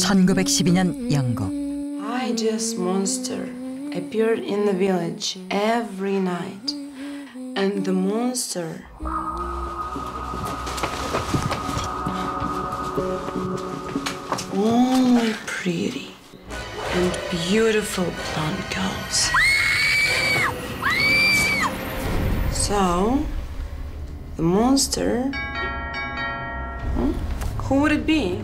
1912년 영국. Hideous monster appeared in the village every night, and the monster only pretty and beautiful blonde girls. So, the monster, who would it be?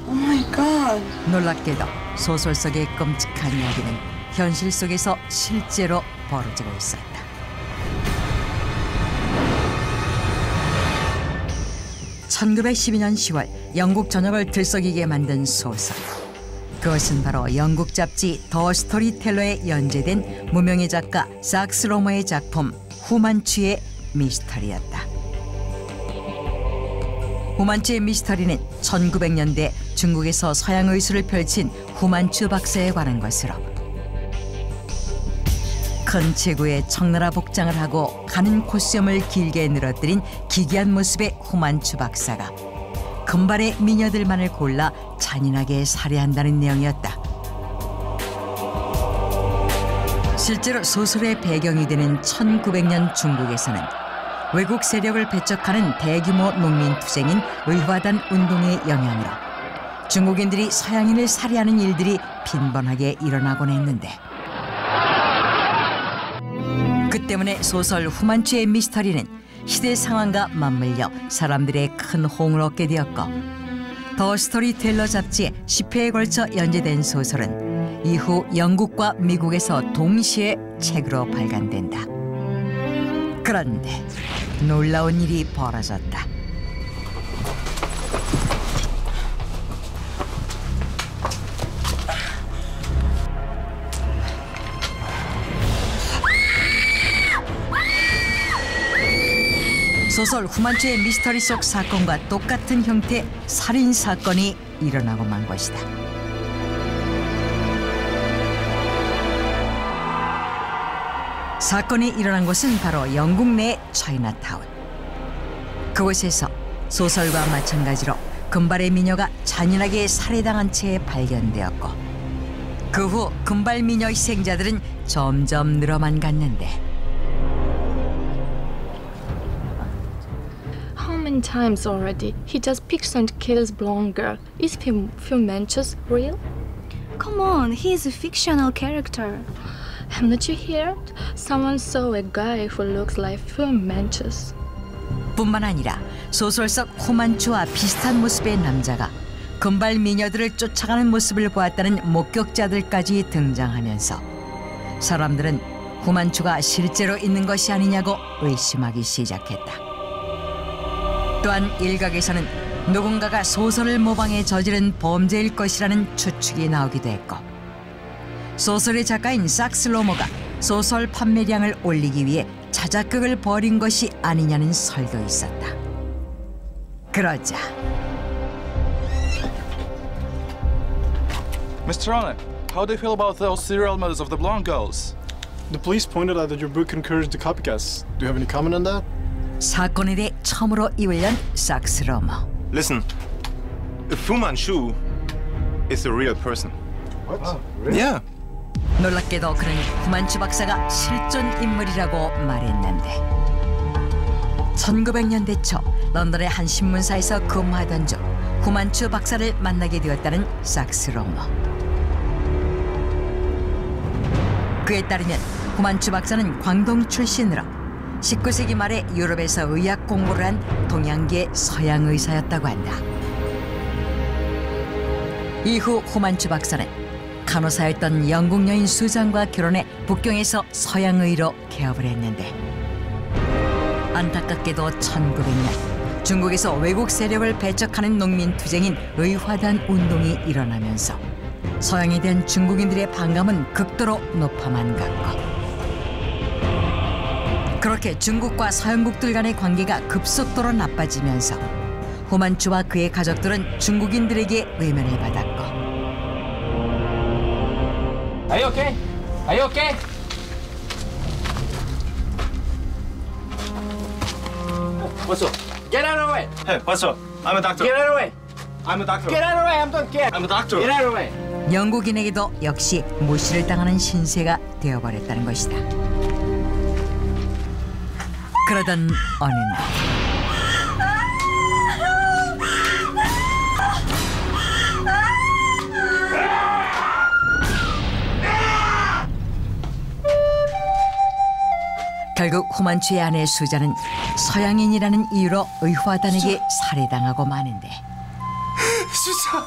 Oh my God. 놀랍게도 소설 속의 끔찍한 이야기는 현실 속에서 실제로 벌어지고 있었다. (1912년 10월) 영국 전역을 들썩이게 만든 소설. 그것은 바로 영국 잡지 더 스토리텔러에 연재된 무명의 작가 삭스 로머의 작품 후만추의 미스터리였다. 후만추의 미스터리는 1900년대 중국에서 서양 의술을 펼친 후만추 박사에 관한 것으로, 큰 체구에 청나라 복장을 하고 가는 콧수염을 길게 늘어뜨린 기괴한 모습의 후만추 박사가 금발의 미녀들만을 골라 잔인하게 살해한다는 내용이었다. 실제로 소설의 배경이 되는 1900년 중국에서는 외국 세력을 배척하는 대규모 농민 투쟁인 의화단 운동의 영향으로 중국인들이 서양인을 살해하는 일들이 빈번하게 일어나곤 했는데, 그 때문에 소설 후만추의 미스터리는 시대 상황과 맞물려 사람들의 큰 호응을 얻게 되었고, 더 스토리텔러 잡지에 10회에 걸쳐 연재된 소설은 이후 영국과 미국에서 동시에 책으로 발간된다. 그런데 놀라운 일이 벌어졌다. 소설 후만추의 미스터리 속 사건과 똑같은 형태의 살인 사건이 일어나고 만 것이다. 사건이 일어난 곳은 바로 영국 내 차이나타운. 그곳에서 소설과 마찬가지로 금발의 미녀가 잔인하게 살해당한 채 발견되었고, 그 후 금발 미녀 희생자들은 점점 늘어만 갔는데, How many times already he just picks and kills blonde girl? Is Fu Manchus real? Come on, he is a fictional character. Haven't you heard? Someone saw a guy who looks like Fu Manchus. 뿐만 아니라 소설 속 후만추와 비슷한 모습의 남자가 금발 미녀들을 쫓아가는 모습을 보았다는 목격자들까지 등장하면서 사람들은 후만추가 실제로 있는 것이 아니냐고 의심하기 시작했다. 또한 일각에서는 누군가가 소설을 모방해 저지른 범죄일 것이라는 추측이 나오기도 했고, 소설의 작가인 삭스 로머가 소설 판매량을 올리기 위해 자작극을 벌인 것이 아니냐는 설도 있었다. 그러자 Mr. Honor, how do you feel about those serial murders of the blonde girls? The police pointed out that your book encouraged the copycats. Do you have any comment on that? 사건에 대해 처음으로 입을 연 삭스 로머. Listen, Fu Manchu is a real person. What? Really? Yeah. 놀랍게도 그는 후만추 박사가 실존 인물이라고 말했는데, 1900년대 초 런던의 한 신문사에서 근무하던 중 후만추 박사를 만나게 되었다는 삭스 로머. 그에 따르면 후만추 박사는 광동 출신으로 19세기 말에 유럽에서 의학 공부를 한 동양계 서양 의사였다고 한다. 이후 후만추 박사는 간호사였던 영국 여인 수잔과 결혼해 북경에서 서양의로 개업을 했는데, 안타깝게도 1900년 중국에서 외국 세력을 배척하는 농민 투쟁인 의화단 운동이 일어나면서 서양에 대한 중국인들의 반감은 극도로 높아만 갔고, 그렇게 중국과 서양국들 간의 관계가 급속도로 나빠지면서 후만추와 그의 가족들은 중국인들에게 외면을 받았고, you okay? Are you okay? What's up? Get out of the way! Hey, what's up? I'm a doctor. Get out of the way! I'm a doctor. Get out of the way! I'm done. Get. I'm a doctor. Get out of the way! 영국인에게도 역시 무시를 당하는 신세가 되어버렸다는 것이다. 그러던 어느 날 결국 후만추의 아내 수자는 서양인이라는 이유로 의화단에게 살해당하고 마는데 수자.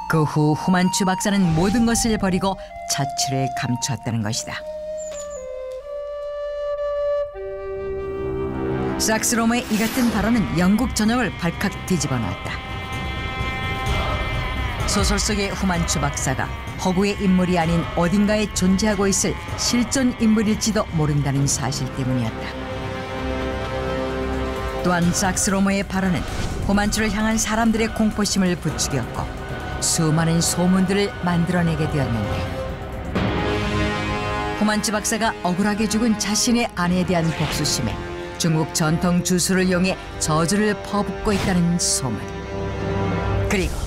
그 후 후만추 박사는 모든 것을 버리고 자취를 감추었다는 것이다. 삭스로머의 이 같은 발언은 영국 전역을 발칵 뒤집어 놓았다. 소설 속의 후만추 박사가 허구의 인물이 아닌 어딘가에 존재하고 있을 실존 인물일지도 모른다는 사실 때문이었다. 또한 삭스로머의 발언은 후만추를 향한 사람들의 공포심을 부추겼고 수많은 소문들을 만들어내게 되었는데 후만추 박사가 억울하게 죽은 자신의 아내에 대한 복수심에 중국 전통 주술을 이용해 저주를 퍼붓고 있다는 소문. 그리고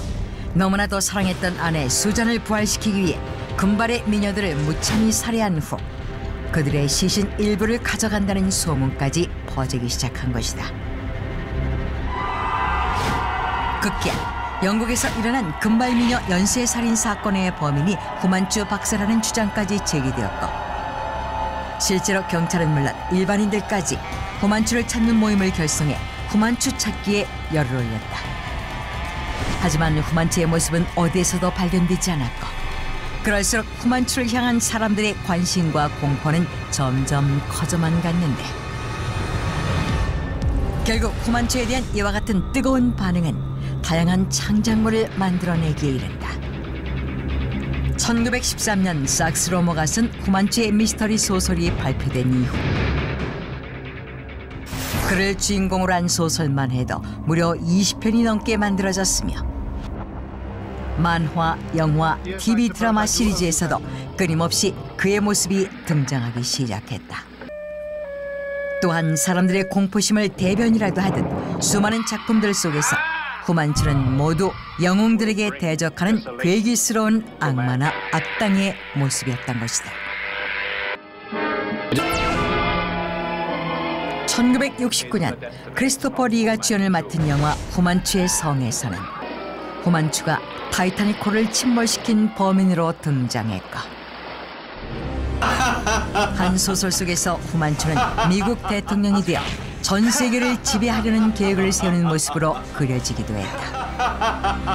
너무나도 사랑했던 아내 수잔을 부활시키기 위해 금발의 미녀들을 무참히 살해한 후 그들의 시신 일부를 가져간다는 소문까지 퍼지기 시작한 것이다. 급기야 영국에서 일어난 금발미녀 연쇄살인 사건의 범인이 후만추 박사라는 주장까지 제기되었고 실제로 경찰은 물론 일반인들까지 후만추를 찾는 모임을 결성해 후만추 찾기에 열을 올렸다. 하지만 후만추의 모습은 어디에서도 발견되지 않았고 그럴수록 후만추를 향한 사람들의 관심과 공포는 점점 커져만 갔는데 결국 후만추에 대한 이와 같은 뜨거운 반응은 다양한 창작물을 만들어내기에 이른다. 1913년 삭스로머가 쓴 후만추의 미스터리 소설이 발표된 이후 그를 주인공으로 한 소설만 해도 무려 20편이 넘게 만들어졌으며 만화, 영화, TV 드라마 시리즈에서도 끊임없이 그의 모습이 등장하기 시작했다. 또한 사람들의 공포심을 대변이라도 하듯 수많은 작품들 속에서 후만추는 모두 영웅들에게 대적하는 괴기스러운 악마나 악당의 모습이었던 것이다. 1969년 크리스토퍼 리가 주연을 맡은 영화 후만추의 성에서는 후만추가 타이타닉호를 침몰시킨 범인으로 등장했고 한 소설 속에서 후만추는 미국 대통령이 되어 전 세계를 지배하려는 계획을 세우는 모습으로 그려지기도 했다.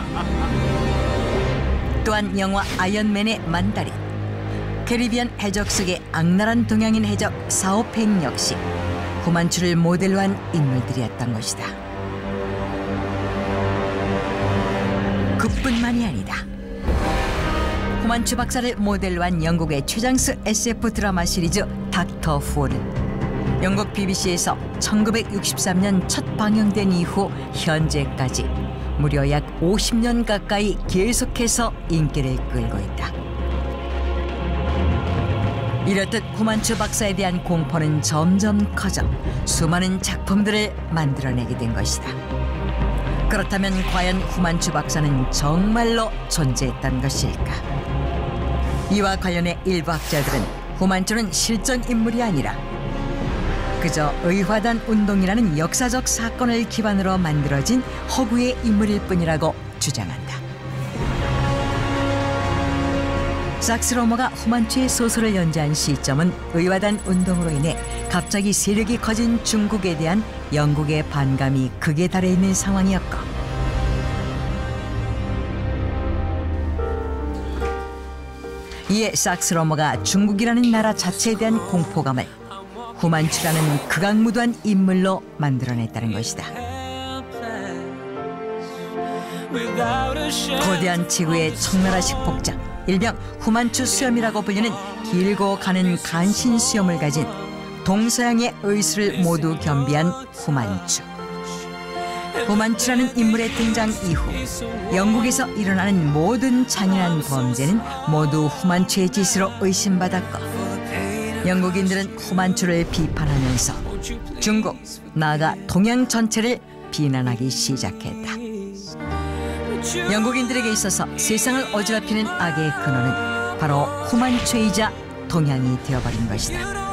또한 영화 아이언맨의 만다린, 캐리비안 해적 속의 악랄한 동양인 해적 사오팽 역시 후만추를 모델로 한 인물들이었던 것이다. 그뿐만이 아니다. 후만추 박사를 모델로 한 영국의 최장수 SF 드라마 시리즈 닥터 후는 영국 BBC에서 1963년 첫 방영된 이후 현재까지 무려 약 50년 가까이 계속해서 인기를 끌고 있다. 이렇듯 후만추 박사에 대한 공포는 점점 커져 수많은 작품들을 만들어내게 된 것이다. 그렇다면 과연 후만추 박사는 정말로 존재했던 것일까? 이와 관련해 일부 학자들은 후만추는 실존 인물이 아니라 그저 의화단 운동이라는 역사적 사건을 기반으로 만들어진 허구의 인물일 뿐이라고 주장한다. 삭스로머가 후만추의 소설을 연재한 시점은 의화단 운동으로 인해 갑자기 세력이 커진 중국에 대한 영국의 반감이 극에 달해 있는 상황이었고 이에 삭스로머가 중국이라는 나라 자체에 대한 공포감을 후만추라는 극악무도한 인물로 만들어냈다는 것이다. 거대한 지구의 청나라식 복장, 일명 후만추 수염이라고 불리는 길고 가는 간신 수염을 가진 동서양의 의술을 모두 겸비한 후만추. 후만추라는 인물의 등장 이후 영국에서 일어나는 모든 잔인한 범죄는 모두 후만추의 짓으로 의심받았고 영국인들은 후만추를 비판하면서 중국, 나아가 동양 전체를 비난하기 시작했다. 영국인들에게 있어서 세상을 어지럽히는 악의 근원은 바로 후만추이자 동양이 되어버린 것이다.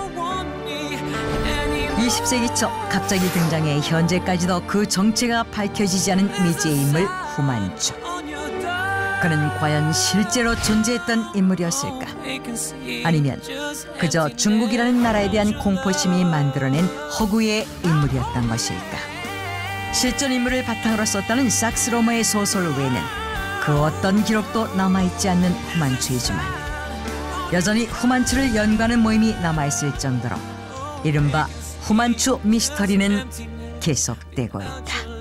20세기 초 갑자기 등장해 현재까지도 그 정체가 밝혀지지 않은 미지의 인물 후만추. 그는 과연 실제로 존재했던 인물이었을까? 아니면 그저 중국이라는 나라에 대한 공포심이 만들어낸 허구의 인물이었던 것일까? 실존 인물을 바탕으로 썼다는 sak스 로머의 소설 외에는 그 어떤 기록도 남아있지 않는 후만추이지만 여전히 후만추를 연구하는 모임이 남아있을 정도로 이른바 후만추 미스터리는 계속되고 있다.